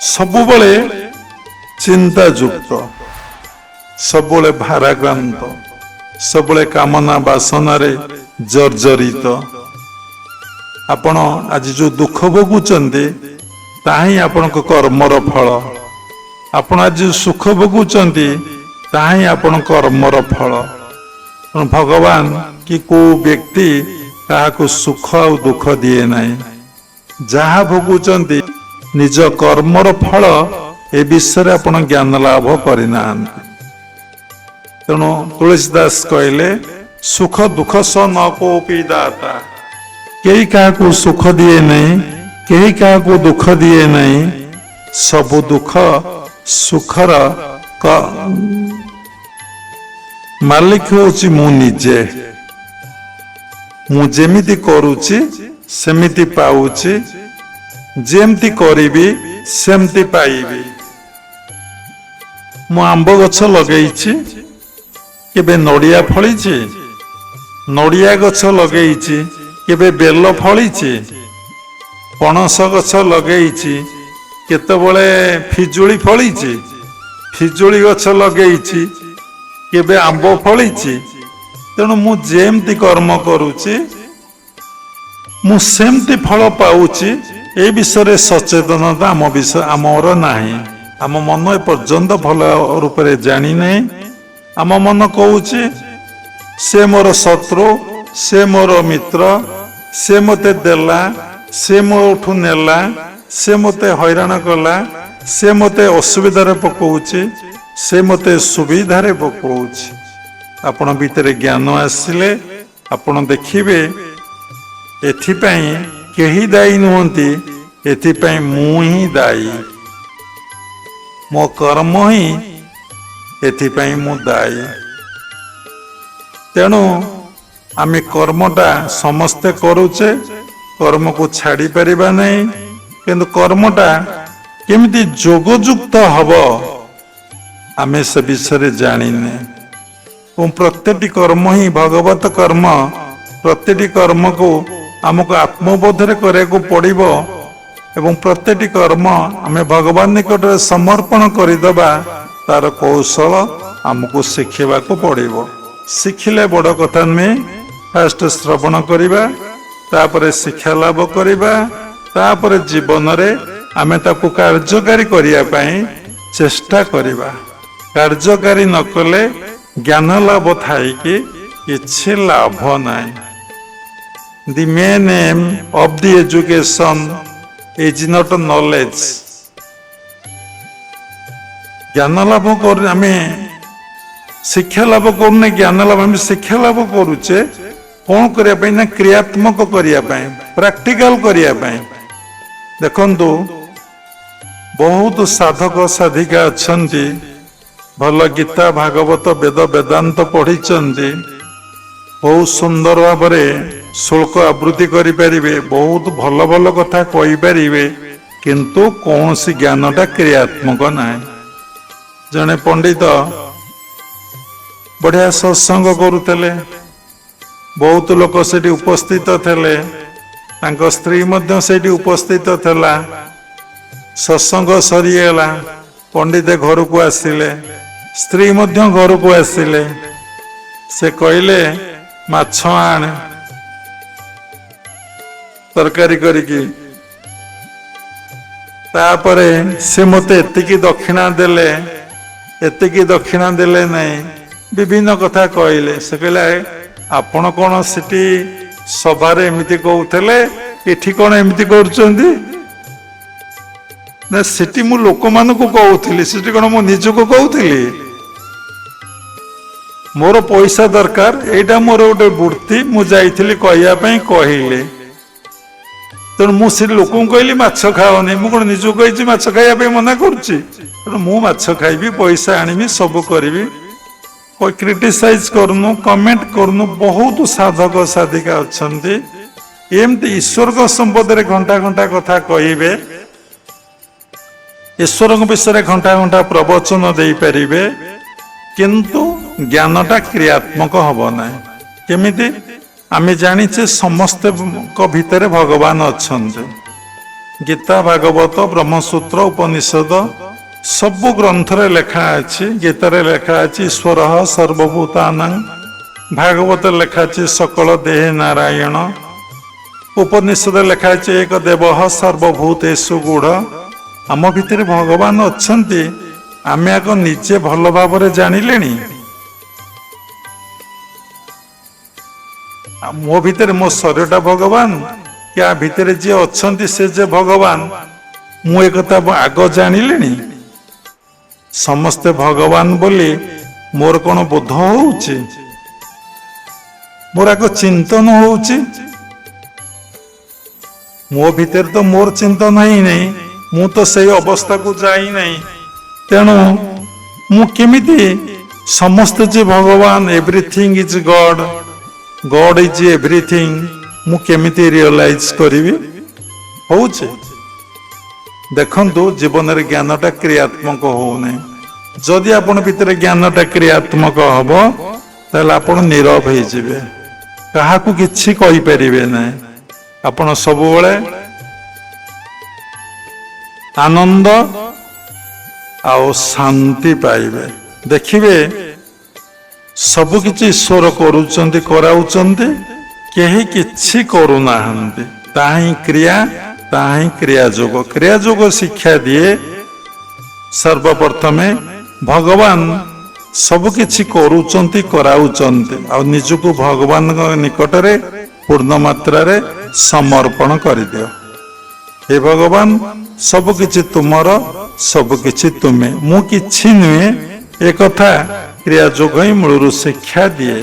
ସବୁବେଳେ ଚିନ୍ତାଯୁକ୍ତ, ସବୁବେଳେ ଭାରାକ୍ରାନ୍ତ, ସବୁବେଳେ କାମନା ବାସନାରେ ଜର୍ଜରିତ। ଆପଣ ଆଜି ଯୋଉ ଦୁଃଖ ଭୋଗୁଛନ୍ତି ତାହା ହିଁ ଆପଣଙ୍କ କର୍ମର ଫଳ। ଆପଣ ଆଜି ସୁଖ ଭୋଗୁଛନ୍ତି ତାହା ହିଁ ଆପଣଙ୍କ କର୍ମର ଫଳ। ଭଗବାନ କି କୋଉ ବ୍ୟକ୍ତି କାହାକୁ ସୁଖ ଆଉ ଦୁଃଖ ଦିଏ ନାହିଁ। ଯାହା ଭୋଗୁଛନ୍ତି ନିଜ କର୍ମର ଫଳ, ଏ ବିଷୟରେ ଆପଣ ଜ୍ଞାନ ଲାଭ କରିନାହାନ୍ତି। ତେଣୁ ତୁଳସୀ ଦାସ କହିଲେ, ସୁଖ ଦୁଃଖ ସ ନ କୋପି ଦାତା। କେହି କାହାକୁ ସୁଖ ଦିଏ ନାହିଁ, କେହି କାହାକୁ ଦୁଃଖ ଦିଏ ନାହିଁ। ସବୁ ଦୁଃଖ ସୁଖର ମାଲିକ ହେଉଛି ମୁଁ ନିଜେ। ମୁଁ ଯେମିତି କରୁଛି ସେମିତି ପାଉଛି, ଯେମିତି କରିବି ସେମିତି ପାଇବି। ମୁଁ ଆମ୍ବ ଗଛ ଲଗେଇଛି, କେବେ ନଡ଼ିଆ ଫଳିଛି? ନଡ଼ିଆ ଗଛ ଲଗେଇଛି, କେବେ ବେଲ ଫଳିଛି? ପଣସ ଗଛ ଲଗେଇଛି, କେତେବେଳେ ପିଜୁଳି ଫଳିଛି? ପିଜୁଳି ଗଛ ଲଗେଇଛି, କେବେ ଆମ୍ବ ଫଳିଛି? ତେଣୁ ମୁଁ ଯେମିତି କର୍ମ କରୁଛି ମୁଁ ସେମିତି ଫଳ ପାଉଛି। ଏ ବିଷୟରେ ସଚେତନତା ଆମର ନାହିଁ। ଆମ ମନ ଏପର୍ଯ୍ୟନ୍ତ ଭଲ ରୂପରେ ଜାଣିନାହିଁ। ଆମ ମନ କହୁଛି ସେ ମୋର ଶତ୍ରୁ, ସେ ମୋର ମିତ୍ର, ସେ ମୋତେ ଦେଲା, ସେ ମୋଠୁ ନେଲା, ସେ ମୋତେ ହଇରାଣ କଲା, ସେ ମୋତେ ଅସୁବିଧାରେ ପକଉଛି, ସେ ମୋତେ ସୁବିଧାରେ ପକଉଛି। ଆପଣ ଭିତରେ ଜ୍ଞାନ ଆସିଲେ ଆପଣ ଦେଖିବେ ଏଥିପାଇଁ କେହି ଦାୟୀ ନୁହନ୍ତି, ଏଥିପାଇଁ ମୁଁ ହିଁ ଦାୟୀ। ମୋ କର୍ମ ହିଁ ଏଥିପାଇଁ ମୁଁ ଦାୟୀ। ତେଣୁ ଆମେ କର୍ମଟା ସମସ୍ତେ କରୁଛେ, କର୍ମକୁ ଛାଡ଼ି ପାରିବା ନାହିଁ। କିନ୍ତୁ କର୍ମଟା କେମିତି ଯୋଗଯୁକ୍ତ ହବ ଆମେ ସେ ବିଷୟରେ ଜାଣିନେ। ଏବଂ ପ୍ରତ୍ୟେକଟି କର୍ମ ହିଁ ଭଗବତ କର୍ମ। ପ୍ରତ୍ୟେକଟି କର୍ମକୁ ଆମକୁ ଆତ୍ମବୋଧରେ କରିବାକୁ ପଡ଼ିବ ଏବଂ ପ୍ରତ୍ୟେକଟି କର୍ମ ଆମେ ଭଗବାନ ନିକଟରେ ସମର୍ପଣ କରିଦେବା। ତାର କୌଶଳ ଆମକୁ ଶିଖିବାକୁ ପଡ଼ିବ। ଶିଖିଲେ ବଡ଼ କଥା ନୁହେଁ। ଫାଷ୍ଟ ଶ୍ରବଣ କରିବା, ତାପରେ ଶିକ୍ଷା ଲାଭ କରିବା, ତାପରେ ଜୀବନରେ ଆମେ ତାକୁ କାର୍ଯ୍ୟକାରୀ କରିବା ପାଇଁ ଚେଷ୍ଟା କରିବା। କାର୍ଯ୍ୟକାରୀ ନ କଲେ ଜ୍ଞାନ ଲାଭ ଥାଇକି କିଛି ଲାଭ ନାହିଁ। The main aim of the education is not knowledge. ଜ୍ଞାନ ଲାଭ କରୁ ଆମେ ଶିକ୍ଷା ଲାଭ କରୁନେ, ଜ୍ଞାନ ଲାଭ ଆମେ ଶିକ୍ଷା ଲାଭ କରୁଛେ କଣ କରିବା ପାଇଁ ନା କ୍ରିୟାତ୍ମକ କରିବା ପାଇଁ, ପ୍ରାକ୍ଟିକାଲ କରିବା ପାଇଁ। ଦେଖନ୍ତୁ ବହୁତ ସାଧକ ସାଧିକା ଅଛନ୍ତି, ଭଲ ଗୀତା ଭାଗବତ ବେଦ ବେଦାନ୍ତ ପଢିଛନ୍ତି, ବହୁତ ସୁନ୍ଦର ଭାବରେ ଶ୍ଲୋକ ଆବୃତ୍ତି କରିପାରିବେ, ବହୁତ ଭଲ ଭଲ କଥା କହିପାରିବେ, କିନ୍ତୁ କୌଣସି ଜ୍ଞାନଟା କ୍ରିୟାତ୍ମକ ନାହିଁ। ଜଣେ ପଣ୍ଡିତ ବଢିଆ ସତ୍ସଙ୍ଗ କରୁଥିଲେ, ବହୁତ ଲୋକ ସେଠି ଉପସ୍ଥିତ ଥିଲେ, ତାଙ୍କ ସ୍ତ୍ରୀ ମଧ୍ୟ ସେଠି ଉପସ୍ଥିତ ଥିଲା। ସତ୍ସଙ୍ଗ ସରିଗଲା, ପଣ୍ଡିତ ଘରକୁ ଆସିଲେ, ସ୍ତ୍ରୀ ମଧ୍ୟ ଘରକୁ ଆସିଲେ। ସେ କହିଲେ ମାଛ ଆଣେ ତରକାରୀ କରିକି। ତାପରେ ସେ ମୋତେ ଏତିକି ଦକ୍ଷିଣା ଦେଲେ, ଏତିକି ଦକ୍ଷିଣା ଦେଲେ ନାହିଁ, ବିଭିନ୍ନ କଥା କହିଲେ। ସେ କହିଲେ ଆପଣ କଣ ସେଠି ସଭାରେ ଏମିତି କହୁଥିଲେ, ଏଠି କଣ ଏମିତି କରୁଛନ୍ତି? ନା ସେଠି ମୁଁ ଲୋକମାନଙ୍କୁ କହୁଥିଲି, ସେଠି କଣ ମୁଁ ନିଜକୁ କହୁଥିଲି? ମୋର ପଇସା ଦରକାର, ଏଇଟା ମୋର ଗୋଟେ ବୃତ୍ତି, ମୁଁ ଯାଇଥିଲି କହିବା ପାଇଁ, କହିଲେ। ତେଣୁ ମୁଁ ସେଠି ଲୋକଙ୍କୁ କହିଲି ମାଛ ଖାଅନି, ମୁଁ କଣ ନିଜକୁ କହିଛି ମାଛ ଖାଇବା ପାଇଁ ମନା କରୁଛି? ତେଣୁ ମୁଁ ମାଛ ଖାଇବି, ପଇସା ଆଣିବି, ସବୁ କରିବି। କ୍ରିଟିସାଇଜ କରୁନୁ, କମେଣ୍ଟ କରୁନୁ। ବହୁତ ସାଧକ ସାଧିକା ଅଛନ୍ତି ଏମିତି ଈଶ୍ୱରଙ୍କ ସମ୍ବନ୍ଧରେ ଘଣ୍ଟା ଘଣ୍ଟା କଥା କହିବେ, ଈଶ୍ୱରଙ୍କ ବିଷୟରେ ଘଣ୍ଟା ଘଣ୍ଟା ପ୍ରବଚନ ଦେଇପାରିବେ, କିନ୍ତୁ ଜ୍ଞାନଟା କ୍ରିୟାତ୍ମକ ହବ ନାହିଁ। କେମିତି? ଆମେ ଜାଣିଛେ ସମସ୍ତଙ୍କ ଭିତରେ ଭଗବାନ ଅଛନ୍ତି, ଗୀତା ଭାଗବତ ବ୍ରହ୍ମସୂତ୍ର ଉପନିଷଦ ସବୁ ଗ୍ରନ୍ଥରେ ଲେଖା ଅଛି। ଗୀତାରେ ଲେଖା ଅଛି ଈଶ୍ୱର ସର୍ବଭୂତାନାଂ, ଭାଗବତରେ ଲେଖା ଅଛି ସକଳ ଦେହେ ନାରାୟଣ, ଉପନିଷଦରେ ଲେଖା ଅଛି ଏକ ଦେବ ସର୍ବଭୂତେଷୁ ଗୂଢ଼। ଆମ ଭିତରେ ଭଗବାନ ଅଛନ୍ତି, ଆମେ ଆଗ ନିଜେ ଭଲ ଭାବରେ ଜାଣିଲେଣି। ମୋ ଭିତରେ ମୋ ଶରୀରଟା ଭଗବାନ, କି ଆ ଭିତରେ ଯିଏ ଅଛନ୍ତି ସେ ଯେ ଭଗବାନ, ମୁଁ ଏକଥା ଆଗ ଜାଣିଲିଣି। ସମସ୍ତେ ଭଗବାନ ବୋଲି ମୋର କଣ ବୋଧ ହଉଛି? ମୋର ଆଗ ଚିନ୍ତନ ହଉଛି। ମୋ ଭିତରେ ତ ମୋର ଚିନ୍ତନ ହେଇନାହିଁ, ମୁଁ ତ ସେଇ ଅବସ୍ଥାକୁ ଯାଇନାହିଁ। ତେଣୁ ମୁଁ କେମିତି ସମସ୍ତେ ଯେ ଭଗବାନ, everything is Garh, Garh is everything, ମୁଁ କେମିତି ରିଅଲାଇଜ କରିବି? ହଉଛି। ଦେଖନ୍ତୁ ଜୀବନରେ ଜ୍ଞାନଟା କ୍ରିୟାତ୍ମକ ହଉନାହିଁ। ଯଦି ଆପଣ ଭିତରେ ଜ୍ଞାନଟା କ୍ରିୟାତ୍ମକ ହବ, ତାହେଲେ ଆପଣ ନୀରବ ହେଇଯିବେ, କାହାକୁ କିଛି କହିପାରିବେ ନାହିଁ। ଆପଣ ସବୁବେଳେ ଆନନ୍ଦ ଆଉ ଶାନ୍ତି ପାଇବେ। ଦେଖିବେ ସବୁ କିଛି ଈଶ୍ୱର କରୁଛନ୍ତି, କରାଉଛନ୍ତି, କେହି କିଛି କରୁନାହାନ୍ତି। ତାହା ହିଁ କ୍ରିୟା, ତାହା ହିଁ କ୍ରିୟା ଯୋଗ। କ୍ରିୟା ଯୋଗ ଶିକ୍ଷା ଦିଏ ସର୍ବପ୍ରଥମେ ଭଗବାନ ସବୁ କିଛି କରୁଛନ୍ତି, କରାଉଛନ୍ତି, ଆଉ ନିଜକୁ ଭଗବାନଙ୍କ ନିକଟରେ ପୂର୍ଣ୍ଣ ମାତ୍ରାରେ ସମର୍ପଣ କରିଦିଅ। ହେ ଭଗବାନ, ସବୁ କିଛି ତୁମର, ସବୁ କିଛି ତୁମେ, ମୁଁ କିଛି ନୁହେଁ, ଏକଥା କ୍ରିୟା ଯୋଗ ହିଁ ମୂଳରୁ ଶିକ୍ଷା ଦିଏ।